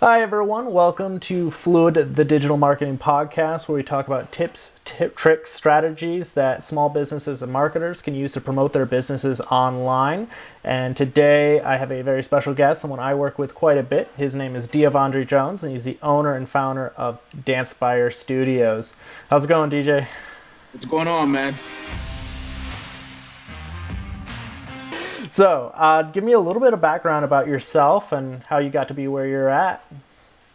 Hi, everyone. Welcome to Fluid, the digital marketing podcast, where we talk about tips, tricks, strategies that small businesses and marketers can use to promote their businesses online. And today I have a very special guest, someone I work with quite a bit. His name is Deavondre Jones, and he's the owner and founder of Dancespire Studios. How's it going, DJ? What's going on, man? So, give me a little bit of background about yourself and how you got to be where you're at.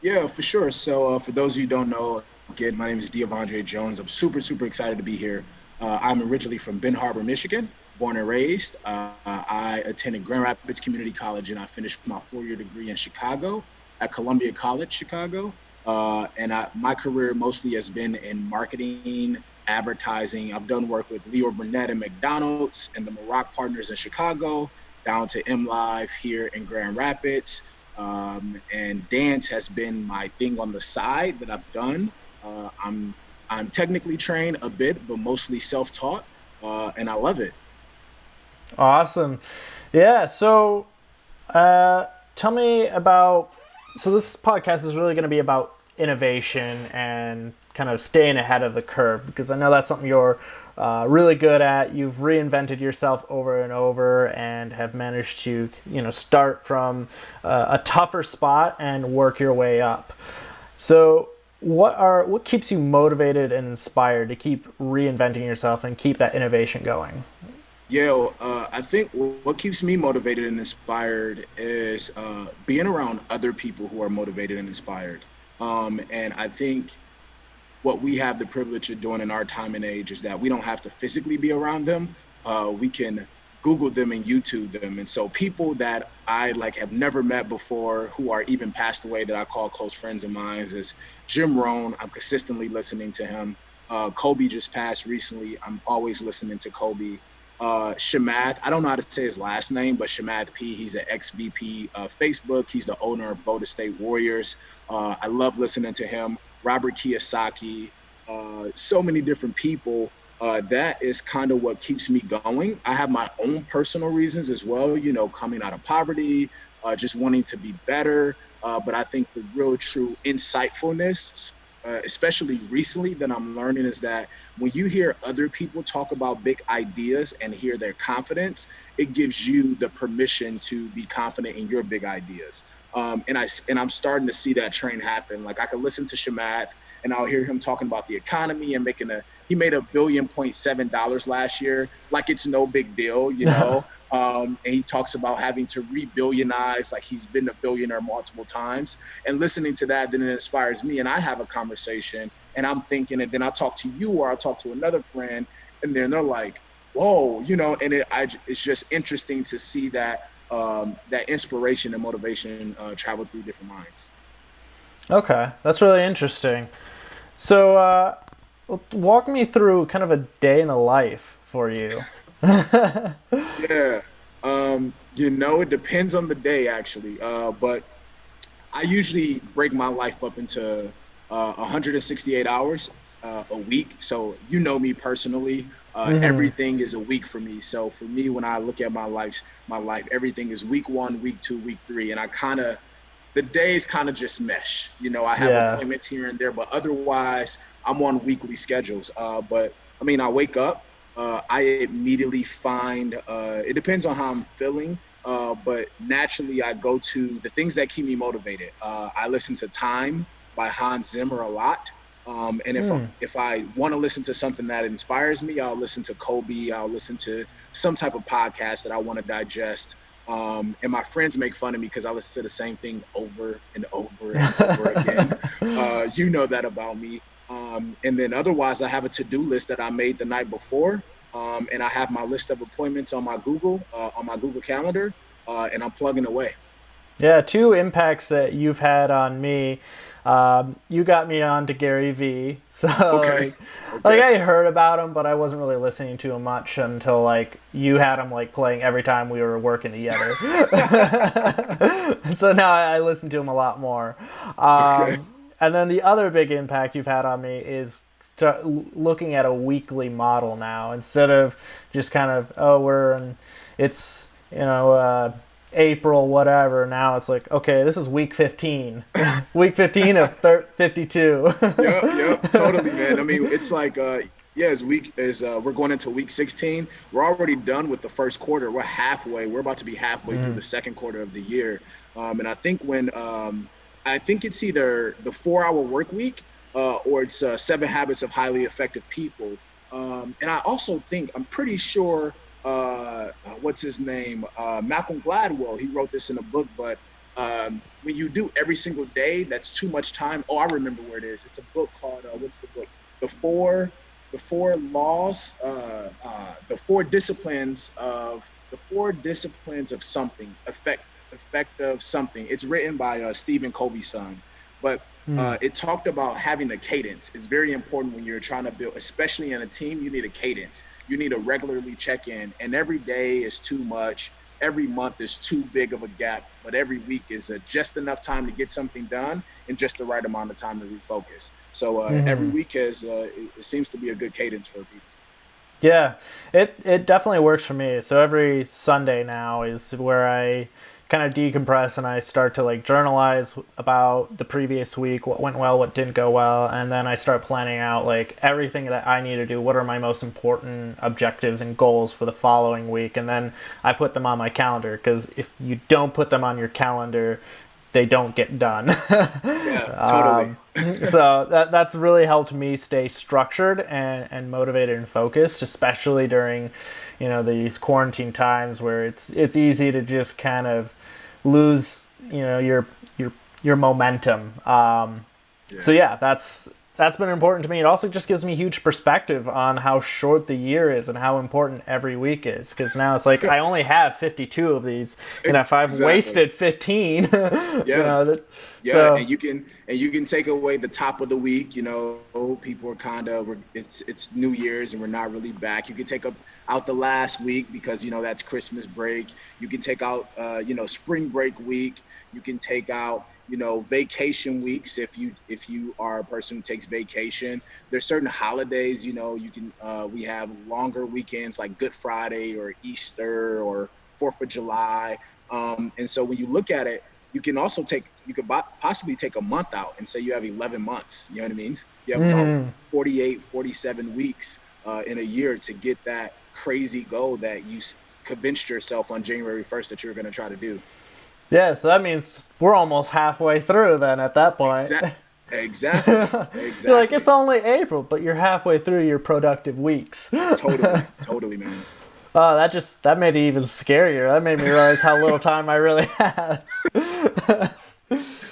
Yeah, for sure. So, for those of you who don't know, again, my name is Deavondre Jones. I'm super excited to be here. I'm originally from Benton Harbor, Michigan, born and raised. I attended Grand Rapids Community College, and I finished my four-year degree in Chicago at Columbia College, Chicago. My career mostly has been in marketing, advertising. I've done work with Leo Burnett and McDonald's and the Maroc Partners in Chicago, down to M Live here in Grand Rapids. And dance has been my thing on the side that I've done. I'm technically trained a bit, but mostly self-taught, and I love it. Awesome. Yeah. So, tell me about. So, this podcast is really going to be about innovation and kind of staying ahead of the curve because I know that's something you're really good at. You've reinvented yourself over and over and have managed to, start from a tougher spot and work your way up. So, what keeps you motivated and inspired to keep reinventing yourself and keep that innovation going? Yeah, I think what keeps me motivated and inspired is being around other people who are motivated and inspired. And I think what we have the privilege of doing in our time and age is that we don't have to physically be around them. We can Google them and YouTube them. And so people that I have never met before who are even passed away that I call close friends of mine is Jim Rohn. I'm consistently listening to him. Kobe just passed recently. I'm always listening to Kobe. Shamath, I don't know how to say his last name, but Shamath P. He's an ex-VP of Facebook. He's the owner of Boulder State Warriors. I love listening to him. Robert Kiyosaki, so many different people. That is kind of what keeps me going. I have my own personal reasons as well, coming out of poverty, just wanting to be better. But I think the real true insightfulness, especially recently, that I'm learning is that when you hear other people talk about big ideas and hear their confidence, it gives you the permission to be confident in your big ideas. I'm starting to see that train happen. Like I could listen to Shamath and I'll hear him talking about the economy and he made $1.7 billion last year. Like it's no big deal. And he talks about having to re-billionize, like he's been a billionaire multiple times. And listening to that, then it inspires me. And I have a conversation and I'm thinking, and then I'll talk to you or I'll talk to another friend. And then they're like, whoa, and it's just interesting to see that that inspiration and motivation travel through different minds. Okay, that's really interesting. So, walk me through kind of a day in the life for you. Yeah. It depends on the day actually. But I usually break my life up into 168 hours a week. So me personally, Hmm. everything is a week for me. So for me, when I look at my life, everything is week 1, week 2, week 3, and the days kind of just mesh. I have Yeah. appointments here and there, but otherwise I'm on weekly schedules. But I mean, I wake up, I immediately find, it depends on how I'm feeling. But naturally, I go to the things that keep me motivated. I listen to Time by Hans Zimmer a lot. And Hmm. if I want to listen to something that inspires me, I'll listen to Kobe. I'll listen to some type of podcast that I want to digest. And my friends make fun of me because I listen to the same thing over and over and over again. You know that about me. And then otherwise, I have a to-do list that I made the night before. And I have my list of appointments on my Google Calendar, and I'm plugging away. Yeah, two impacts that you've had on me. You got me on to Gary Vee, so Okay. like Okay. I heard about him, but I wasn't really listening to him much until you had him playing every time we were working together. So now I listen to him a lot more. Okay. And then the other big impact you've had on me is looking at a weekly model now instead of just kind of, oh, it's April, whatever. Now it's like, okay, this is week 15. Week 15 of 52. Yep, totally, man. I mean, it's like, yeah, as we're going into week 16, we're already done with the first quarter. We're halfway. We're about to be halfway through the second quarter of the year. And I think it's either the 4 hour work week or it's 7 habits of highly effective people. And I also think, I'm pretty sure, what's his name? Malcolm Gladwell, he wrote this in a book, but when you do every single day, that's too much time. Oh, I remember where it is. It's a book called, what's the book? The four laws, the four disciplines of something, effect of something. It's written by Stephen Covey's son, but it talked about having a cadence. It's very important when you're trying to build, especially in a team. You need a cadence. You need to regularly check in, and every day is too much. Every month is too big of a gap, but every week is just enough time to get something done and just the right amount of time to refocus. So every week it seems to be a good cadence for people. Yeah, it definitely works for me. So every Sunday now is where I kind of decompress and I start to like journalize about the previous week, what went well, what didn't go well, and then I start planning out like everything that I need to do. What are my most important objectives and goals for the following week? And then I put them on my calendar, because if you don't put them on your calendar, they don't get done. Yeah, totally. So that's really helped me stay structured and motivated and focused, especially during, these quarantine times where it's easy to just kind of lose, your momentum. So yeah, that's been important to me. It also just gives me huge perspective on how short the year is and how important every week is. Because now it's like I only have 52 of these, and if I've wasted 15, so, and you can take away the top of the week. People are it's New Year's and we're not really back. You can take out the last week because that's Christmas break. You can take out spring break week. You can take out vacation weeks if you are a person who takes vacation. There's certain holidays, you can we have longer weekends like Good Friday or Easter or 4th of July. And so when you look at it, you can possibly take a month out and say you have 11 months. You know what I mean? You have about 48, 47 weeks in a year to get that crazy goal that you convinced yourself on January 1st that you're going to try to do. Yeah, so that means we're almost halfway through then at that point. Exactly. You're like, it's only April, but you're halfway through your productive weeks. Totally, man. Oh, that made it even scarier. That made me realize how little time I really had.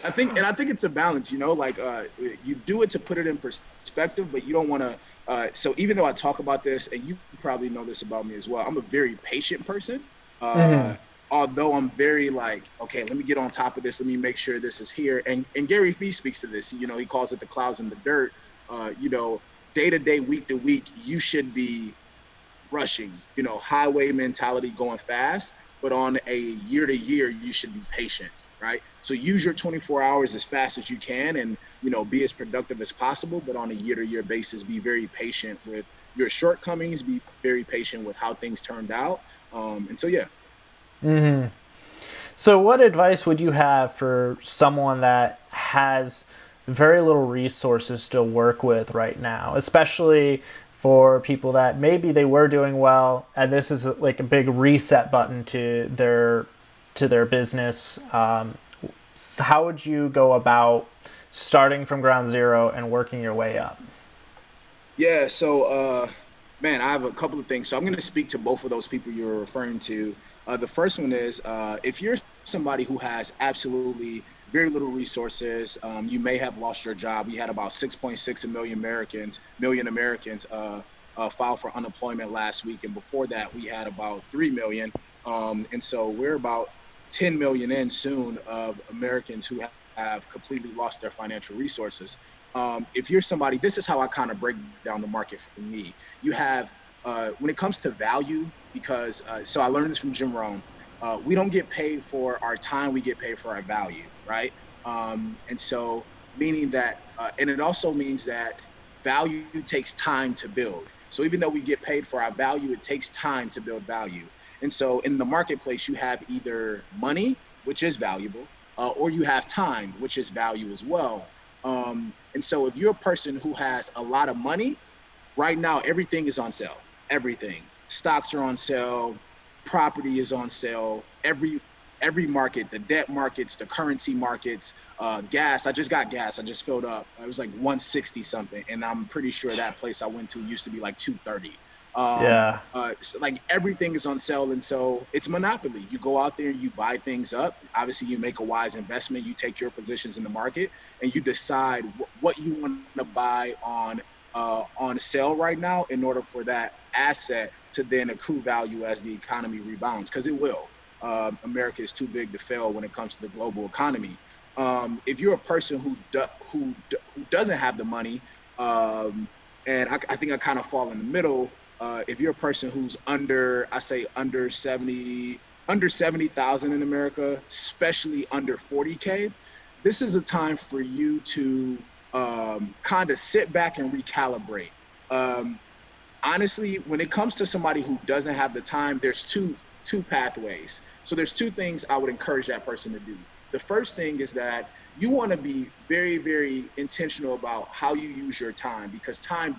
I think it's a balance, you do it to put it in perspective, but you don't want to. So even though I talk about this, and you probably know this about me as well, I'm a very patient person. Although I'm very okay, let me get on top of this. Let me make sure this is here. And Gary Vee speaks to this. He calls it the clouds in the dirt. Day to day, week to week, you should be rushing, highway mentality, going fast. But on a year to year, you should be patient, right? So use your 24 hours as fast as you can and, be as productive as possible. But on a year to year basis, be very patient with your shortcomings, be very patient with how things turned out. And so, yeah. So what advice would you have for someone that has very little resources to work with right now, especially for people that maybe they were doing well and this is like a big reset button to their business? How would you go about starting from ground zero and working your way up? Yeah, so man, I have a couple of things. So I'm going to speak to both of those people you're referring to. The first one is if you're somebody who has absolutely very little resources, you may have lost your job. We had about 6.6 million Americans file for unemployment last week. And before that, we had about 3 million. And so we're about 10 million in soon of Americans who have completely lost their financial resources. If you're somebody, this is how I kind of break down the market for me. You have, when it comes to value, because so I learned this from Jim Rohn, we don't get paid for our time, we get paid for our value, right? And so meaning that, and it also means that value takes time to build. So even though we get paid for our value, it takes time to build value. And so in the marketplace, you have either money, which is valuable, or you have time, which is value as well. And so if you're a person who has a lot of money, right now everything is on sale. Everything. Stocks are on sale, property is on sale, every market, the debt markets, the currency markets, gas. I just got gas. I just filled up. It was like 160 something, and I'm pretty sure that place I went to used to be like 230. Yeah. So like everything is on sale, and so it's monopoly. You go out there, you buy things up. Obviously, you make a wise investment. You take your positions in the market, and you decide what you want to buy on sale right now in order for that asset to then accrue value as the economy rebounds, because it will. America is too big to fail when it comes to the global economy. If you're a person who doesn't have the money, and I think I kind of fall in the middle. If you're a person who's I say under 70,000 in America, especially under 40K, this is a time for you to kind of sit back and recalibrate. Um, Honestly, when it comes to somebody who doesn't have the time, there's two pathways. So there's two things I would encourage that person to do. The first thing is that you want to be very, very intentional about how you use your time, because time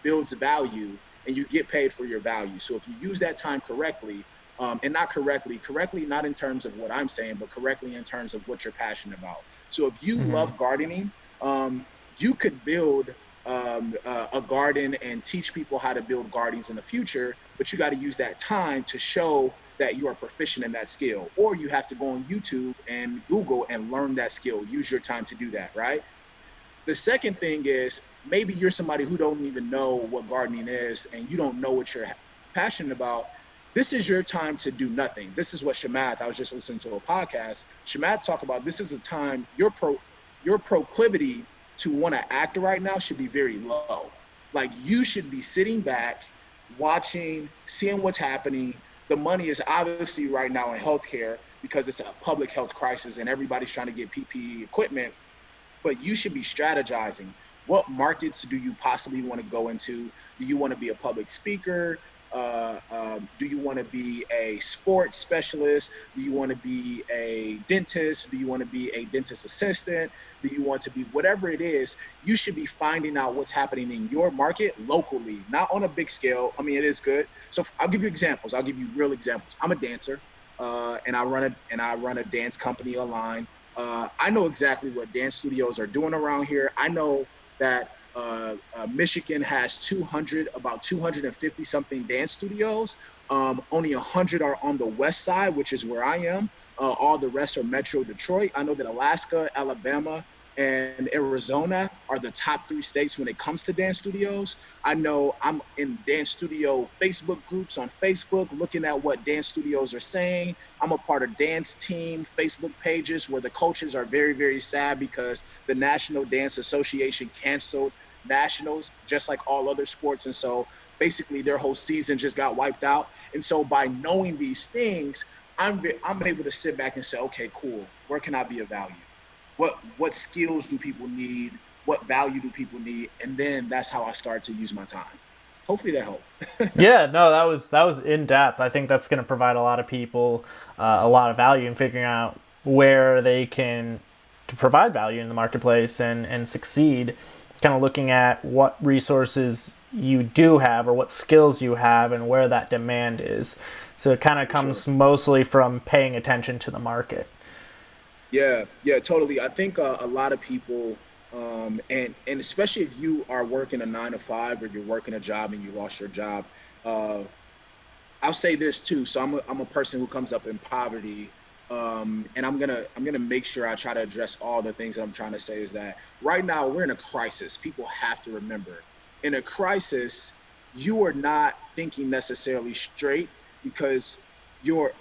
builds value, and you get paid for your value. So if you use that time correctly, and not correctly not in terms of what I'm saying, but correctly in terms of what you're passionate about. So if you Hmm. love gardening, you could build a garden and teach people how to build gardens in the future, but you got to use that time to show that you are proficient in that skill. Or you have to go on YouTube and Google and learn that skill. Use your time to do that, right? The second thing is, maybe you're somebody who don't even know what gardening is and you don't know what you're passionate about. This is your time to do nothing. This is what Shamath, I was just listening to a podcast. Shamath talk about, this is a time your proclivity to want to act right now should be very low. Like, you should be sitting back, watching, seeing what's happening. The money is obviously right now in healthcare because it's a public health crisis and everybody's trying to get PPE equipment, but you should be strategizing. What markets do you possibly want to go into? Do you want to be a public speaker? Do you want to be a sports specialist? Do you want to be a dentist? Do you want to be a dentist assistant? Do you want to be whatever it is? You should be finding out what's happening in your market locally, not on a big scale. I mean, it is good. So I'll give you examples. I'll give you real examples. I'm a dancer, and I run a dance company online. I know exactly what dance studios are doing around here. I know that Michigan has about 250 something dance studios. Only 100 are on the west side, which is where I am. All the rest are Metro Detroit. I know that Alaska, Alabama, and Arizona are the top three states when it comes to dance studios. I know I'm in dance studio Facebook groups on Facebook, looking at what dance studios are saying. I'm a part of dance team Facebook pages where the coaches are very, very sad because the National Dance Association canceled nationals, just like all other sports. And so basically their whole season just got wiped out. And so by knowing these things, I'm able to sit back and say, okay, cool. Where can I be of value? What skills do people need? What value do people need? And then that's how I start to use my time. Hopefully that helped. Yeah, no, that was in depth. I think that's going to provide a lot of people a lot of value in figuring out where they can to provide value in the marketplace and succeed. Kind of looking at what resources you do have or what skills you have and where that demand is. So it kind of For sure. comes mostly from paying attention to the market. Yeah, yeah, totally. I think a lot of people, and especially if you are working a 9 to 5 or you're working a job and you lost your job, uh, I'll say this too. So I'm a person who comes up in poverty, and I'm gonna make sure I try to address all the things that I'm trying to say. Is that right now we're in a crisis. People have to remember, in a crisis, you are not thinking necessarily straight because you're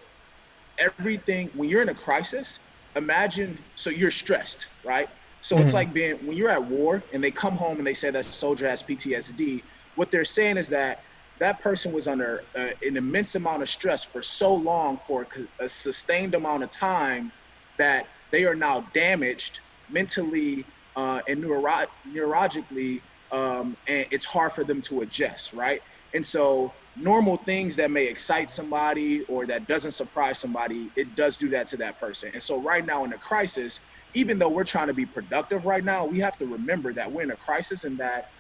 everything when you're in a crisis. Imagine, so you're stressed, right? So it's Mm-hmm. like being when you're at war and they come home and they say that soldier has PTSD. What they're saying is that that person was under an immense amount of stress for so long, for a sustained amount of time, that they are now damaged mentally and neurologically, and it's hard for them to adjust, right? And so normal things that may excite somebody or that doesn't surprise somebody, it does do that to that person. And so right now in a crisis, even though we're trying to be productive right now, we have to remember that we're in a crisis and that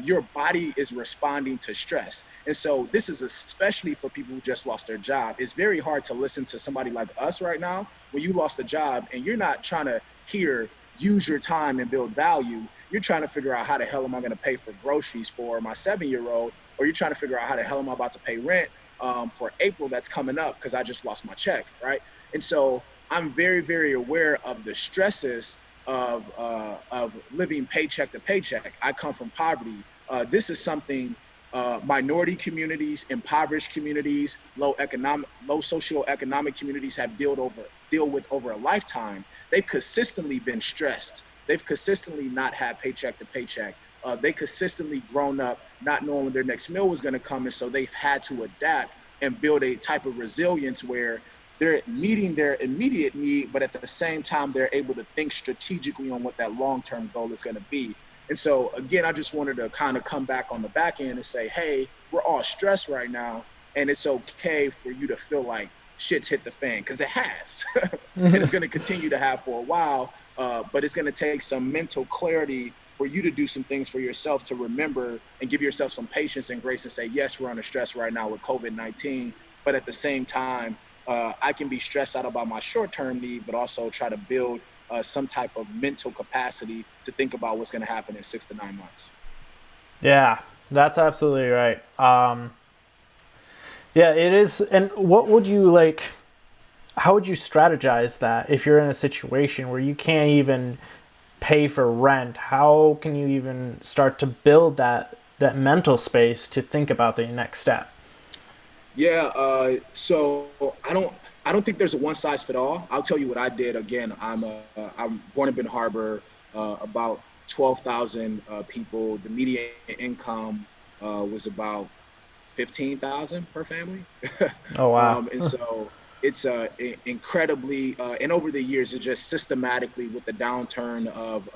your body is responding to stress. And so this is especially for people who just lost their job. It's very hard to listen to somebody like us right now when you lost a job and you're not trying to hear use your time and build value. You're trying to figure out how the hell am I going to pay for groceries for my 7-year old, or you're trying to figure out how the hell am I about to pay rent for April that's coming up because I just lost my check, right? And so I'm very, very aware of the stresses of living paycheck to paycheck. I come from poverty. This is something minority communities, impoverished communities, low socioeconomic communities have deal with over a lifetime. They've consistently been stressed. They've consistently not had paycheck to paycheck. They consistently grown up not knowing when their next meal was going to come, and so they've had to adapt and build a type of resilience where they're meeting their immediate need, but at the same time, they're able to think strategically on what that long-term goal is going to be. And so, again, I just wanted to kind of come back on the back end and say, hey, we're all stressed right now, and it's okay for you to feel like shit's hit the fan, because it has. And it's going to continue to have for a while, but it's going to take some mental clarity for you to do some things for yourself to remember and give yourself some patience and grace and say, yes, we're under stress right now with COVID-19, but at the same time, I can be stressed out about my short-term need, but also try to build some type of mental capacity to think about what's going to happen in 6 to 9 months. Yeah, that's absolutely right. Yeah, it is. And what would you like? How would you strategize that if you're in a situation where you can't even pay for rent? How can you even start to build that mental space to think about the next step? Yeah, so I don't think there's a one size fit all. I'll tell you what I did. Again, I'm born in Benton Harbor, about 12,000 people. The median income was about 15,000 per family. Oh wow. And so it's incredibly, and over the years, it just systematically with the downturn of,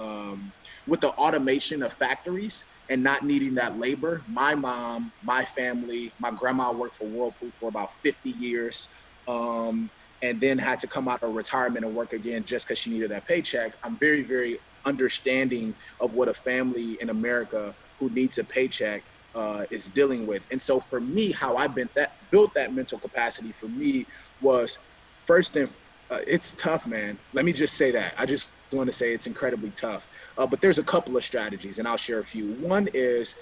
with the automation of factories and not needing that labor. My mom, my family, my grandma worked for Whirlpool for about 50 years. And then had to come out of retirement and work again just because she needed that paycheck. I'm very, very understanding of what a family in America who needs a paycheck is dealing with. And so for me, how I've been built that mental capacity for me was first and it's tough, man. Let me just say that. I just want to say it's incredibly tough. But there's a couple of strategies, and I'll share a few. One is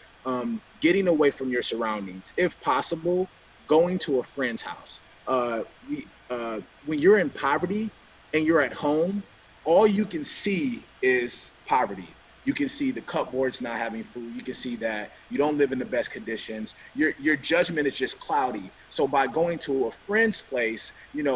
getting away from your surroundings. If possible, going to a friend's house. When you're in poverty and you're at home, all you can see is poverty. You can see the cupboards not having food. You can see that you don't live in the best conditions. Your judgment is just cloudy. So by going to a friend's place,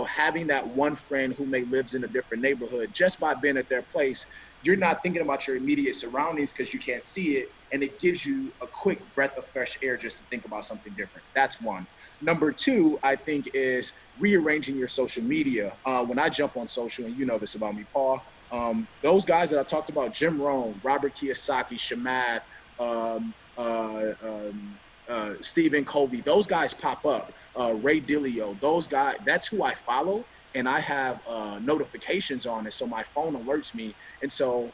having that one friend who may lives in a different neighborhood, just by being at their place, you're not thinking about your immediate surroundings because you can't see it. And it gives you a quick breath of fresh air just to think about something different. That's one. Number two, I think, is rearranging your social media. When I jump on social, and you know this about me, Paul, those guys that I talked about, Jim Rohn, Robert Kiyosaki, Shamath, Stephen Covey, those guys pop up. Ray Dalio, those guys, that's who I follow. And I have notifications on it, so my phone alerts me. And so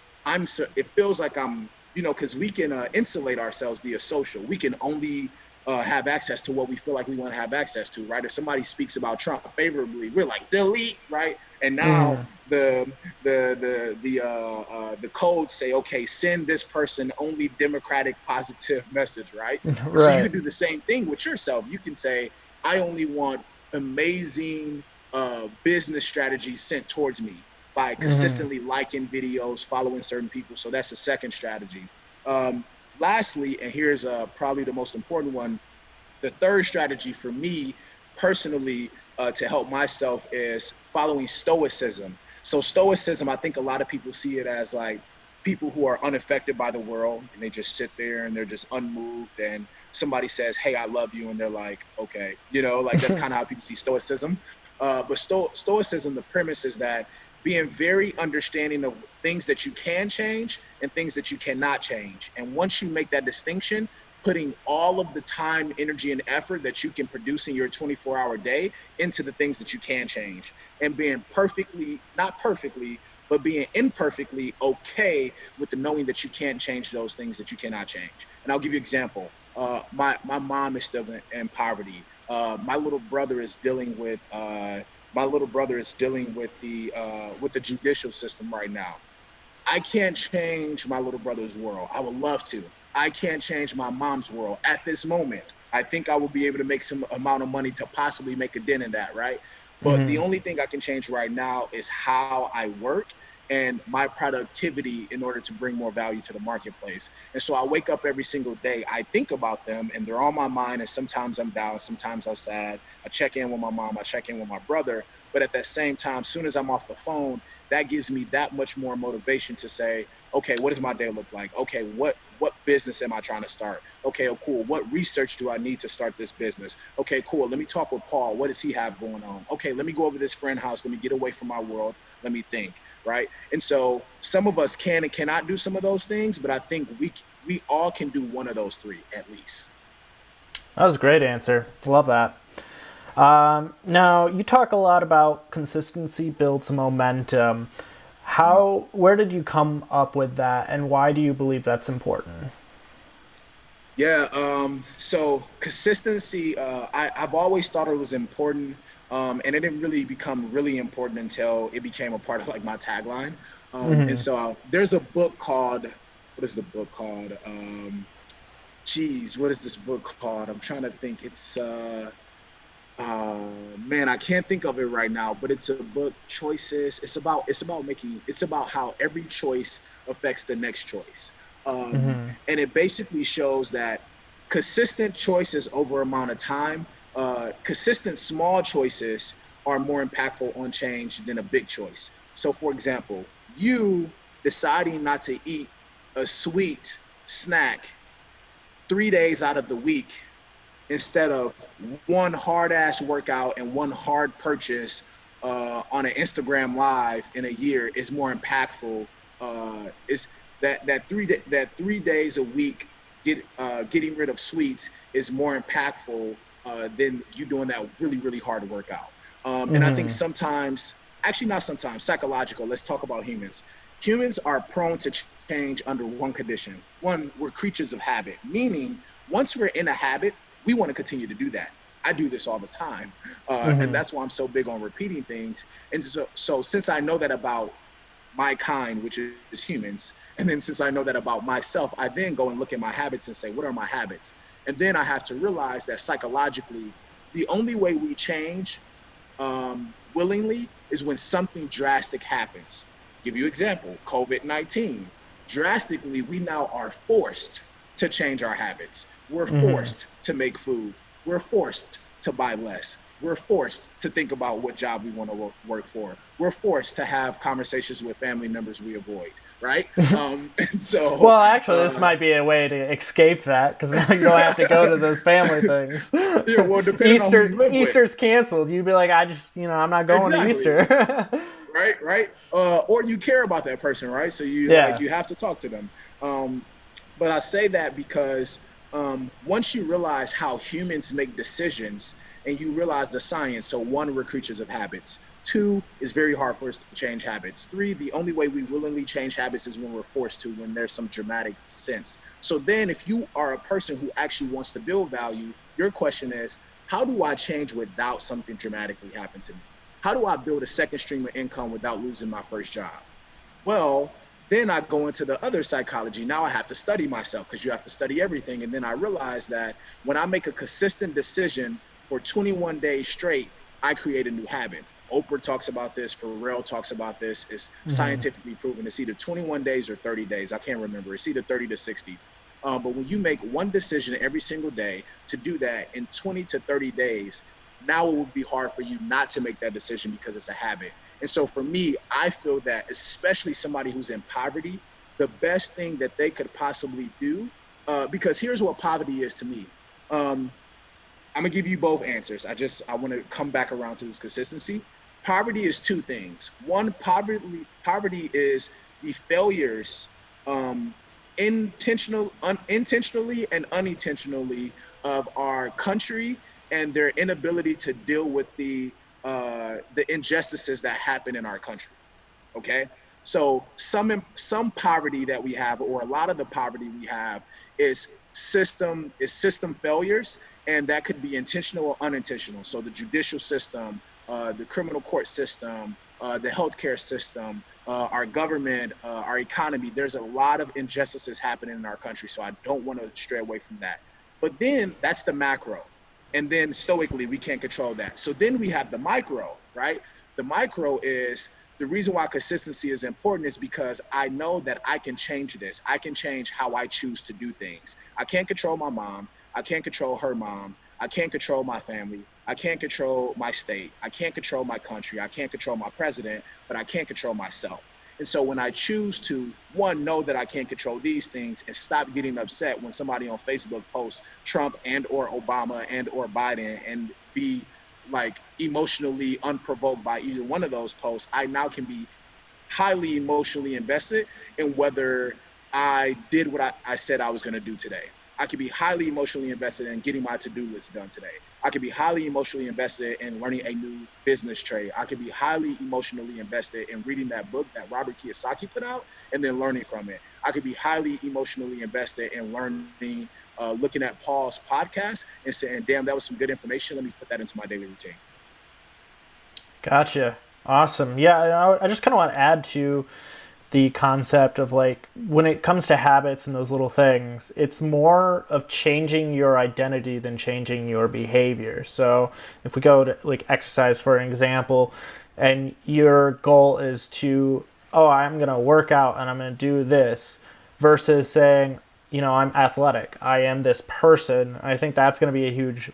it feels like I'm, because we can insulate ourselves via social. We can only have access to what we feel like we want to have access to, right? If somebody speaks about Trump favorably, we're like delete, right? And now the codes say, okay, send this person only Democratic positive message, right? So you Right. can do the same thing with yourself. You can say, I only want amazing business strategies sent towards me by consistently liking videos, following certain people. So that's the second strategy. Lastly, and here's probably the most important one, the third strategy for me personally to help myself is following stoicism. So stoicism, I think a lot of people see it as like people who are unaffected by the world and they just sit there and they're just unmoved, and somebody says, hey, I love you, and they're like, okay, like that's kind of how people see stoicism. But stoicism, the premise is that being very understanding of things that you can change and things that you cannot change. And once you make that distinction, putting all of the time, energy, and effort that you can produce in your 24-hour day into the things that you can change, and being perfectly, not perfectly, but being imperfectly okay with the knowing that you can't change those things that you cannot change. And I'll give you an example. My mom is still in poverty. My little brother is dealing with the judicial system right now. I can't change my little brother's world. I would love to. I can't change my mom's world at this moment. I think I will be able to make some amount of money to possibly make a dent in that, right? But the Mm-hmm. only thing I can change right now is how I work and my productivity in order to bring more value to the marketplace. And so I wake up every single day, I think about them, and they're on my mind. And sometimes I'm down, sometimes I'm sad. I check in with my mom, I check in with my brother. But at that same time, as soon as I'm off the phone, that gives me that much more motivation to say, okay, what does my day look like? Okay, what business am I trying to start? Okay, oh, cool. What research do I need to start this business? Okay, cool. Let me talk with Paul. What does he have going on? Okay, let me go over this friend house. Let me get away from my world. Let me think, right? And so some of us can and cannot do some of those things, but I think we all can do one of those three at least. That was a great answer. Love that. Now, you talk a lot about consistency builds momentum. Where did you come up with that, and why do you believe that's important? Yeah, so consistency, I've always thought it was important, and it didn't really become really important until it became a part of like my tagline. And Mm-hmm. so there's a book called, what is the book called? What is this book called? I'm trying to think. Man, I can't think of it right now, but it's a book, Choices. It's about how every choice affects the next choice. Mm-hmm. And it basically shows that consistent choices over amount of time, consistent small choices are more impactful on change than a big choice. So for example, you deciding not to eat a sweet snack 3 days out of the week instead of one hard ass workout and one hard purchase on an Instagram live in a year is more impactful. Is that 3 days a week getting rid of sweets is more impactful than you doing that really hard workout. And I think Mm-hmm. sometimes, actually not sometimes, psychological. Let's talk about humans. Humans are prone to change under one condition. One, we're creatures of habit, meaning once we're in a habit, we want to continue to do that. I do this all the time. And Mm-hmm. that's why I'm so big on repeating things. And so since I know that about my kind, which is humans, and then since I know that about myself, I then go and look at my habits and say, what are my habits? And then I have to realize that psychologically, the only way we change willingly is when something drastic happens. Give you an example, COVID-19. Drastically, we now are forced to change our habits. We're Mm-hmm. forced to make food. We're forced to buy less. We're forced to think about what job we want to work for. We're forced to have conversations with family members we avoid, right? And so, Well, actually, this might be a way to escape that because now you don't have to go to those family things. yeah, well, depending on who you live with. Easter's canceled. You'd be like, I'm not going to Exactly. Easter. Right. Or you care about that person, right? So Yeah. you have to talk to them. Um, but I say that because once you realize how humans make decisions and you realize the science, so one, we're creatures of habits. Two, it's very hard for us to change habits. Three, the only way we willingly change habits is when we're forced to, when there's some dramatic sense. So then if you are a person who actually wants to build value, your question is, how do I change without something dramatically happening to me? How do I build a second stream of income without losing my first job? Well, then I go into the other psychology. Now I have to study myself because you have to study everything. And then I realize that when I make a consistent decision for 21 days straight, I create a new habit. Oprah talks about this. Pharrell talks about this. It's Mm-hmm. scientifically proven. It's either 21 days or 30 days. I can't remember. It's either 30 to 60. But when you make one decision every single day to do that in 20 to 30 days, now it would be hard for you not to make that decision because it's a habit. And so for me, I feel that especially somebody who's in poverty, the best thing that they could possibly do, because here's what poverty is to me. Um, I'm gonna give you both answers. I want to come back around to this consistency. Poverty is two things. One, poverty is the failures um, intentionally and unintentionally of our country and their inability to deal with the injustices that happen in our country. Okay, so some poverty that we have, or a lot of the poverty we have, is system failures, and that could be intentional or unintentional. So the judicial system, the criminal court system, the healthcare system, our government, our economy. There's a lot of injustices happening in our country, so I don't want to stray away from that. But then that's the macro, and then stoically we can't control that. So then we have the micro, right? The micro is the reason why consistency is important is because I know that I can change this. I can change how I choose to do things. I can't control my mom. I can't control her mom. I can't control my family. I can't control my state. I can't control my country. I can't control my president, but I can't control myself. And so when I choose to, one, know that I can't control these things and stop getting upset when somebody on Facebook posts Trump and or Obama and or Biden and be like emotionally unprovoked by either one of those posts, I now can be highly emotionally invested in whether I did what I said I was going to do today. I could be highly emotionally invested in getting my to-do list done today. I could be highly emotionally invested in learning a new business trade. I could be highly emotionally invested in reading that book that Robert Kiyosaki put out and then learning from it. I could be highly emotionally invested in learning, looking at Paul's podcast and saying, damn, that was some good information. Let me put that into my daily routine. Gotcha. Awesome. Yeah, I just kind of want to add to the concept of like when it comes to habits and those little things, it's more of changing your identity than changing your behavior. So if we go to like exercise for an example, and your goal is to, oh, I'm going to work out and I'm going to do this, versus saying, I'm athletic, I am this person. I think that's going to be a huge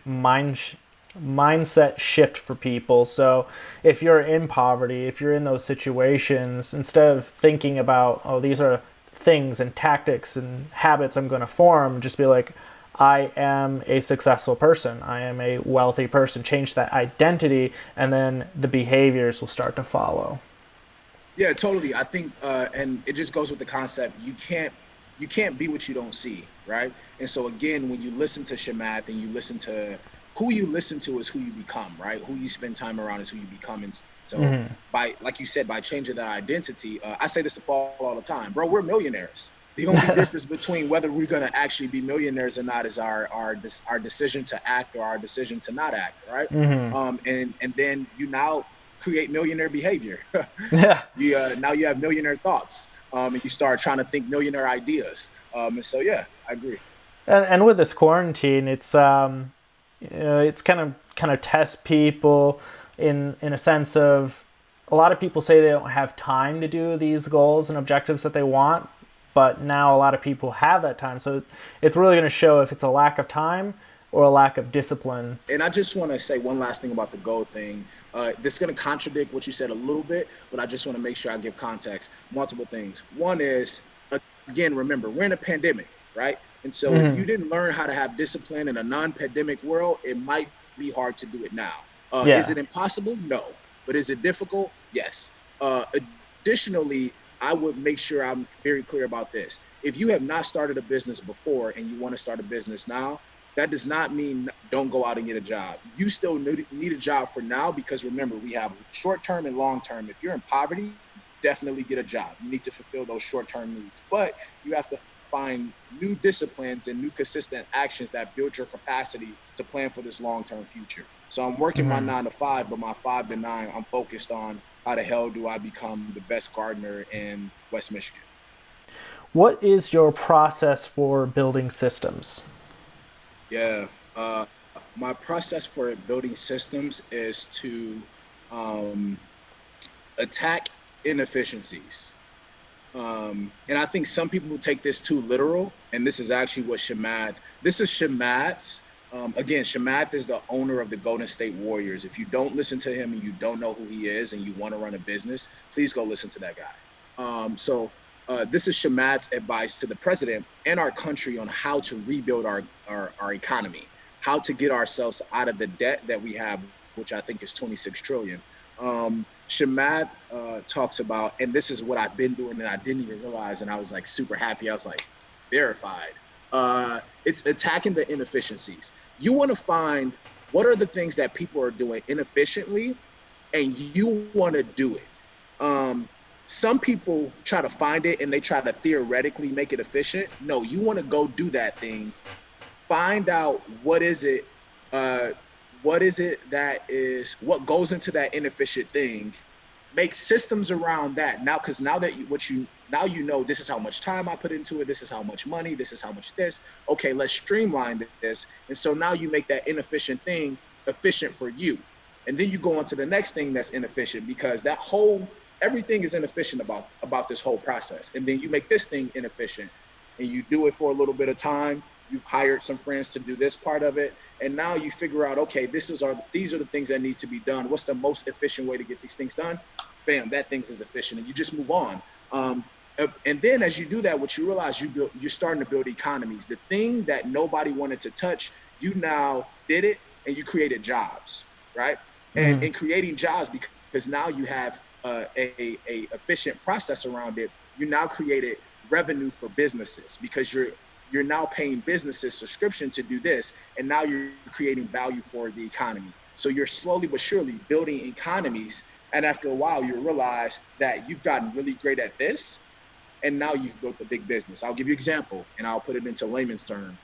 mindset shift for people. So if you're in poverty, if you're in those situations, instead of thinking about, oh, these are things and tactics and habits I'm going to form, just be like, I am a successful person, I am a wealthy person. Change that identity, and then the behaviors will start to follow. Yeah, totally. I think, and it just goes with the concept. You can't be what you don't see, right? And so again, when you listen to Shamath and you listen to who you listen to is who you become, right? Who you spend time around is who you become. And so by, like you said, by changing that identity, I say this to Paul all the time, bro, we're millionaires. The only difference between whether we're going to actually be millionaires or not is our decision to act or our decision to not act, right? And then you now create millionaire behavior. Yeah. Now you have millionaire thoughts, and you start trying to think millionaire ideas. And so, yeah, I agree. And with this quarantine, it's kind of test people in a sense of, a lot of people say they don't have time to do these goals and objectives that they want, but now a lot of people have that time. So it's really going to show if it's a lack of time or a lack of discipline. And I just want to say one last thing about the goal thing. This is going to contradict what you said a little bit, but I just want to make sure I give context. Multiple things. One is, again, remember, we're in a pandemic, right? And so if you didn't learn how to have discipline in a non-pandemic world, it might be hard to do it now. Is it impossible? No. But is it difficult? Yes. Additionally, I would make sure I'm very clear about this. If you have not started a business before and you want to start a business now, that does not mean don't go out and get a job. You still need a job for now, because remember, we have short-term and long-term. If you're in poverty, definitely get a job. You need to fulfill those short-term needs, but you have to find new disciplines and new consistent actions that build your capacity to plan for this long-term future. So I'm working my 9 to 5, but my 5 to 9, I'm focused on how the hell do I become the best gardener in West Michigan. What is your process for building systems? Yeah, my process for building systems is to attack inefficiencies. And I think some people take this too literal, and this is actually what this is Shamath's. Again, Shamath is the owner of the Golden State Warriors. If you don't listen to him and you don't know who he is and you want to run a business, please go listen to that guy. This is Shamath's advice to the president and our country on how to rebuild our economy, how to get ourselves out of the debt that we have, which I think is 26 trillion. Shamath talks about, and this is what I've been doing and I didn't even realize, and I was like super happy. I was like, verified. It's attacking the inefficiencies. You want to find what are the things that people are doing inefficiently, and you want to do it. Um, some people try to find it and they try to theoretically make it efficient. No, you want to go do that thing, find out uh, what is it that is what goes into that inefficient thing, make systems around that now, because now that now you know this is how much time I put into it, this is how much money, this is how much this. Okay, let's streamline this. And so now you make that inefficient thing efficient for you, and then you go on to the next thing that's inefficient, because that whole everything is inefficient about this whole process, and then you make this thing inefficient, and you do it for a little bit of time. You've hired some friends to do this part of it, and now you figure out, okay, these are the things that need to be done. What's the most efficient way to get these things done? Bam, that thing's is efficient, and you just move on. And then as you do that, what you realize, you're starting to build economies. The thing that nobody wanted to touch, you now did it, and you created jobs, right? And in creating jobs, because now you have a efficient process around it, you now created revenue for businesses, because you're now paying businesses subscription to do this, and now you're creating value for the economy. So you're slowly but surely building economies, and after a while you realize that you've gotten really great at this, and now you've built a big business. I'll give you an example, and I'll put it into layman's term.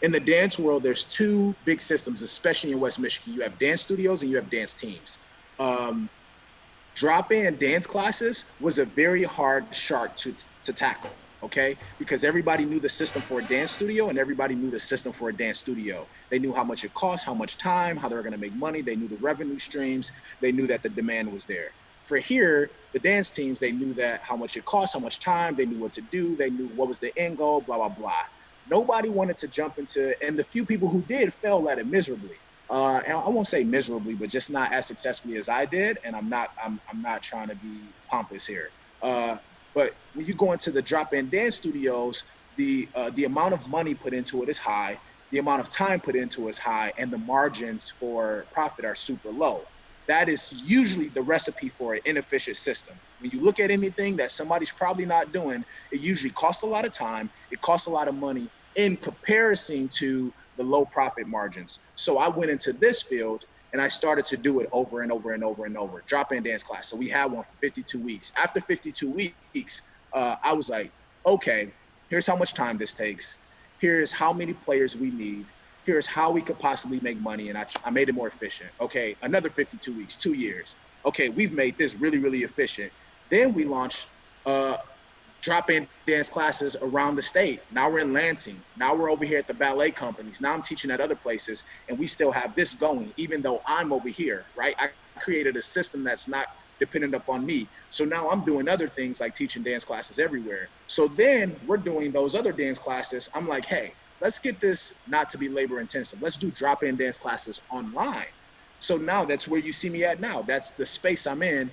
In the dance world, there's two big systems, especially in West Michigan. You have dance studios and you have dance teams. Drop-in dance classes was a very hard shark to tackle, okay? Because everybody knew the system for a dance studio, and everybody knew the system for a dance studio. They knew how much it cost, how much time, how they were gonna make money. They knew the revenue streams. They knew that the demand was there. For here, the dance teams, they knew that how much it cost, how much time, they knew what to do, they knew what was the end goal, blah, blah, blah. Nobody wanted to jump into, and the few people who did fell at it miserably. And I won't say miserably, but just not as successfully as I did. And I'm not trying to be pompous here. But when you go into the drop-in dance studios, the amount of money put into it is high, the amount of time put into it is high, and the margins for profit are super low. That is usually the recipe for an inefficient system. When you look at anything that somebody's probably not doing, it usually costs a lot of time, it costs a lot of money in comparison to the low profit margins. So I went into this field and I started to do it over and over and over and over. Drop-in dance class. So we had one for 52 weeks. After 52 weeks, I was like, okay, here's how much time this takes. Here's how many players we need. Here's how we could possibly make money. And I made it more efficient. Okay, another 52 weeks, 2 years. Okay, we've made this really, really efficient. Then we launched drop-in dance classes around the state. Now we're in Lansing. Now we're over here at the ballet companies. Now I'm teaching at other places, and we still have this going, even though I'm over here, right? I created a system that's not dependent upon me. So now I'm doing other things like teaching dance classes everywhere. So then we're doing those other dance classes. I'm like, hey, let's get this not to be labor intensive. Let's do drop-in dance classes online. So now that's where you see me at now. That's the space I'm in.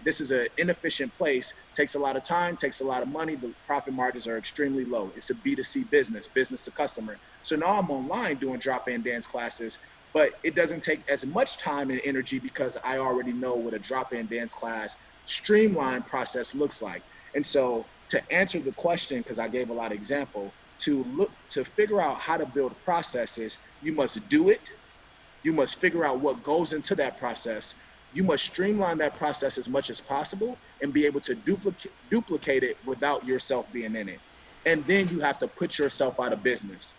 This is an inefficient place, takes a lot of time, takes a lot of money. The profit margins are extremely low. It's a B2C business, business to customer. So now I'm online doing drop-in dance classes, but it doesn't take as much time and energy because I already know what a drop-in dance class streamlined process looks like. And so to answer the question, because I gave a lot of example, to figure out how to build processes, you must do it. You must figure out what goes into that process. You must streamline that process as much as possible and be able to duplicate it without yourself being in it. And then you have to put yourself out of business.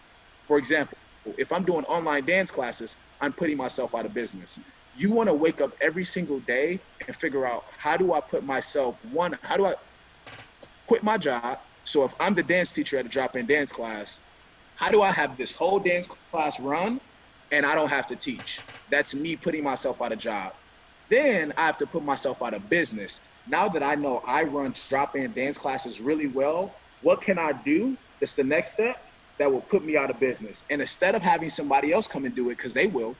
For example, if I'm doing online dance classes, I'm putting myself out of business. You want to wake up every single day and figure out, how do I quit my job? So if I'm the dance teacher at a drop-in dance class, how do I have this whole dance class run and I don't have to teach? That's me putting myself out of job. Then I have to put myself out of business. Now that I know I run drop-in dance classes really well, what can I do? That's the next step that will put me out of business. And instead of having somebody else come and do it, because they will,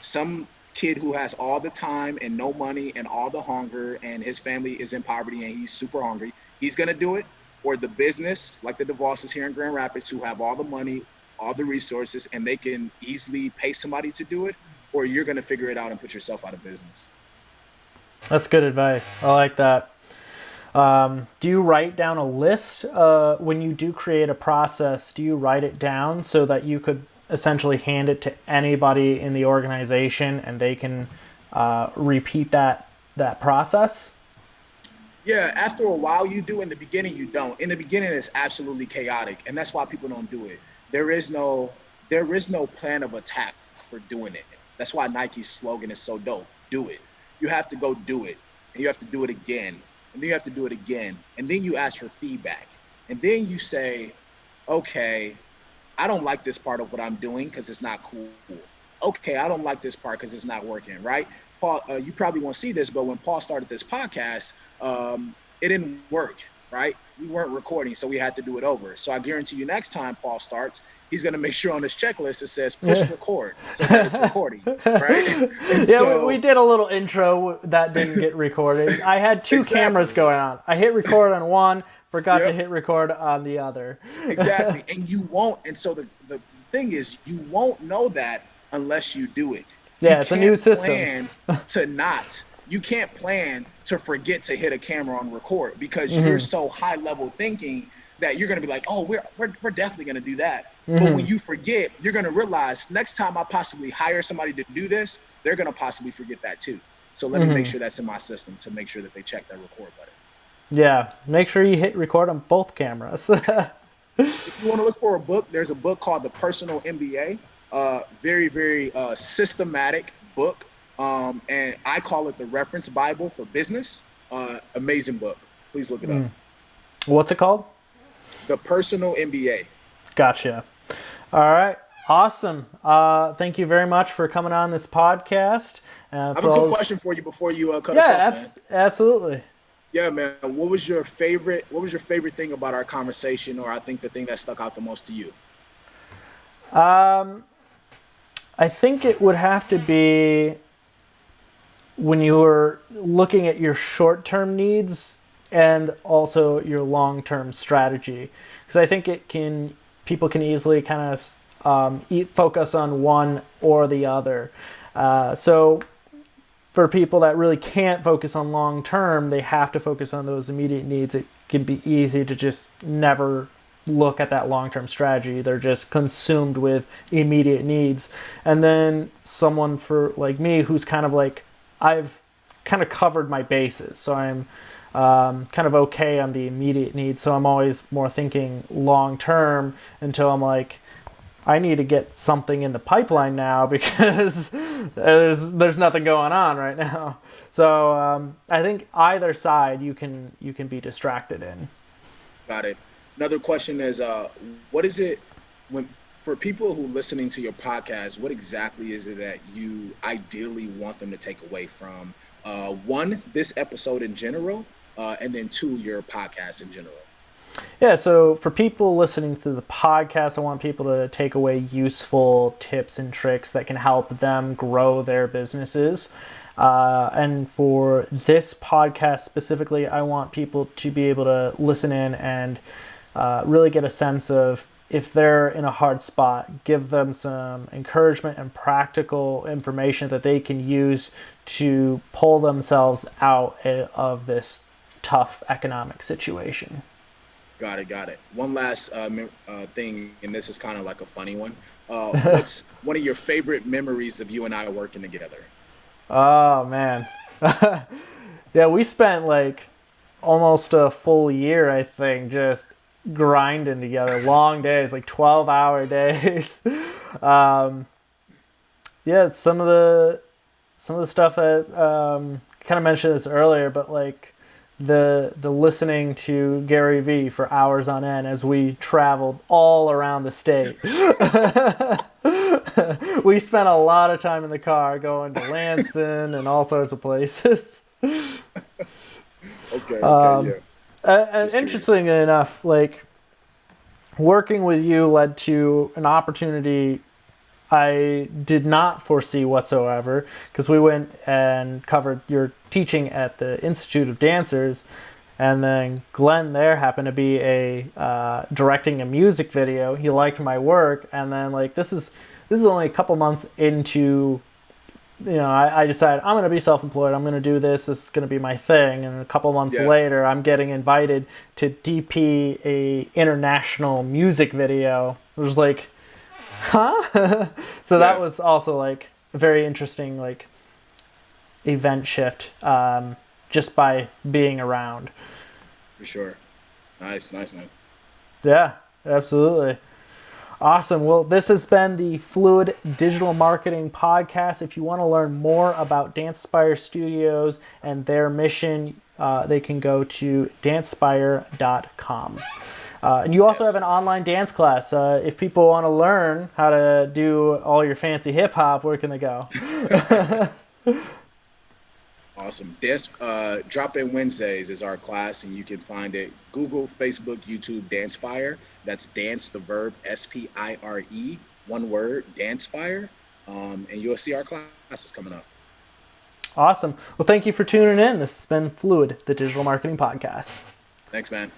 some kid who has all the time and no money and all the hunger and his family is in poverty and he's super hungry, he's gonna do it. Or the business, like the DeVondres here in Grand Rapids, who have all the money, all the resources, and they can easily pay somebody to do it, or you're going to figure it out and put yourself out of business. That's good advice. I like that. Do you write down a list when you do create a process? Do you write it down so that you could essentially hand it to anybody in the organization and they can repeat that process? Yeah, after a while you do. In the beginning, you don't. In the beginning, it's absolutely chaotic, and that's why people don't do it. There is no plan of attack for doing it. That's why Nike's slogan is so dope. Do it. You have to go do it, and you have to do it again, and then you have to do it again, and then you ask for feedback, and then you say, okay, I don't like this part of what I'm doing because it's not cool. Okay, I don't like this part because it's not working, right? Paul, you probably won't see this, but when Paul started this podcast, it didn't work, right? We weren't recording, so we had to do it over. So I guarantee you next time Paul starts, he's going to make sure on his checklist it says push record so that it's recording, right? We did a little intro that didn't get recorded. I had two cameras going on. I hit record on one, forgot to hit record on the other. Exactly, and you won't. And so the thing is, you won't know that unless you do it. Yeah, it's a new system. You can't plan to forget to hit a camera on record because you're so high level thinking that you're going to be like, oh, we're definitely going to do that. But when you forget, you're going to realize next time I possibly hire somebody to do this, they're going to possibly forget that too. So let me make sure that's in my system to make sure that they check that record button. Yeah, make sure you hit record on both cameras. If you want to look for a book, there's a book called The Personal MBA. Very, very systematic book. And I call it the reference Bible for business. Amazing book. Please look it up. What's it called? The Personal MBA. Gotcha. All right. Awesome. Thank you very much for coming on this podcast. I have a quick question for you before you cut us off, man. Absolutely. Yeah, man. What was your favorite thing about our conversation, or I think the thing that stuck out the most to you? I think it would have to be when you were looking at your short-term needs and also your long-term strategy, because I think people can easily kind of focus on one or the other. So for people that really can't focus on long-term, they have to focus on those immediate needs. It can be easy to just never look at that long-term strategy. They're just consumed with immediate needs. And then someone for like me who's kind of like, I've kind of covered my bases, so I'm kind of okay on the immediate needs. So I'm always more thinking long-term until I'm like, I need to get something in the pipeline now because there's nothing going on right now. So I think either side you can be distracted in. Got it. Another question is, what is it for people who listening to your podcast, what exactly is it that you ideally want them to take away from one, this episode in general, and then two, your podcast in general? Yeah, so for people listening to the podcast, I want people to take away useful tips and tricks that can help them grow their businesses. And for this podcast specifically, I want people to be able to listen in and really get a sense of if they're in a hard spot, give them some encouragement and practical information that they can use to pull themselves out of this tough economic situation. Got it. One last thing, and this is kind of like a funny one. What's one of your favorite memories of you and I working together? Oh, man. Yeah, we spent like almost a full year, I think, just grinding together. Long days, like 12-hour days. Yeah, some of the stuff that kind of mentioned this earlier, but like the listening to Gary Vee for hours on end as we traveled all around the state. We spent a lot of time in the car going to Lansing and all sorts of places. Okay, yeah. And interestingly enough, like working with you led to an opportunity I did not foresee whatsoever, because we went and covered your teaching at the Institute of Dancers, and then Glenn there happened to be directing a music video. He liked my work, and then like this is only a couple months into I decided I'm going to be self-employed. I'm going to do this. This is going to be my thing. And a couple months later, I'm getting invited to DP a international music video. It was like, huh? So that was also like a very interesting like event shift, just by being around. For sure. Nice, man. Yeah, absolutely. Awesome. Well, this has been the Fluid Digital Marketing Podcast. If you want to learn more about Dancespire Studios and their mission, they can go to dancespire.com. And you also have an online dance class. If people want to learn how to do all your fancy hip hop, where can they go? Awesome. Drop In Wednesdays is our class, and you can find it Google, Facebook, YouTube, Dancespire. That's dance, the verb, S-P-I-R-E, one word, Dancespire. And you'll see our classes coming up. Awesome. Well, thank you for tuning in. This has been Fluid, the Digital Marketing Podcast. Thanks, man.